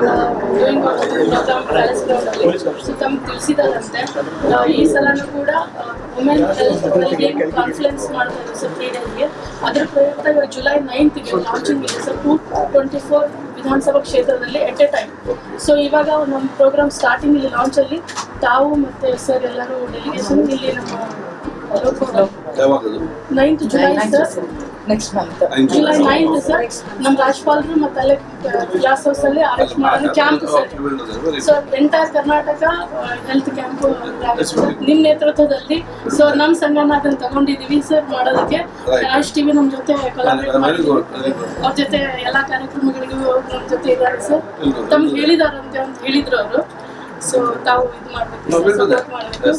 Doing program palace ಗ್ರೌಂಡಲ್ಲಿ ತಮ್ಗೆ ತಿಳಿಸಿದಾರಂತೆ. ಈ ಸಲನೂ ಕೂಡ ವುಮೆನ್ ಹೆಲ್ತ್ ವೆಲ್ಬಿಂಗ್ ಕಾನ್ಫರೆನ್ಸ್ ಮಾಡ್ತಾ ಇದ್ದಾರೆ ಸರ್ 3 ಡೇಸ್ಗೆ. ಅದರ ಪ್ರಯುಕ್ತ ಇವಾಗ ಜುಲೈ 9th ಲಾಂಚಿಂಗ್ ಇದೆ ಸರ್ 224 ವಿಧಾನಸಭಾ ಕ್ಷೇತ್ರದಲ್ಲಿ ಎಟ್ ಎ ಟೈಮ್. ಸೊ ಇವಾಗ ನಮ್ಮ ಪ್ರೋಗ್ರಾಮ್ ಸ್ಟಾರ್ಟಿಂಗ್ ಇಲ್ಲಿ ಲಾಂಚಲ್ಲಿ ತಾವು ಮತ್ತು ಸರ್ ಎಲ್ಲರೂ ಡೆಲಿಗೇಷನ್ ಇಲ್ಲಿ ನಮ್ಮ 9th July sir, next month July 9th sir ನಮ್ಮ ರಾಜ್ಯಪಾಲರು ಮತ್ತು ಅಲ್ಲೇ ಗ್ಲಾಸ್ ಹೌಸಲ್ಲಿ ಅರೇಂಜ್ ಮಾಡೋದು camp sir. So entire Karnataka health camp ನಿಮ್ಮ ನೇತೃತ್ವದಲ್ಲಿ. ಸೊ ನಮ್ಮ ಸಂಘನ ಅದನ್ನು ತಗೊಂಡಿದ್ದೀವಿ ಸರ್ ಮಾಡೋದಕ್ಕೆ. ರಾಜ್ ಟಿವಿ ನಮ್ಮ ಜೊತೆ ಕೊಲಾಬ್ರೇಟ್ ಮಾಡಿದ್ದೀವಿ. ಅವ್ರ ಜೊತೆ ಎಲ್ಲ ಕಾರ್ಯಕ್ರಮಗಳಿಗೂ ನಮ್ಮ ಜೊತೆ ಇದ್ದಾರೆ ಸರ್. ತಮ್ಗೆ ಹೇಳಿದಾರಂತೆ ಅಂತ ಹೇಳಿದ್ರು ಅವರು. ಸೊ ತಾವು ಇದು ಮಾಡಬೇಕು, ಸಪೋರ್ಟ್ ಮಾಡಬೇಕು.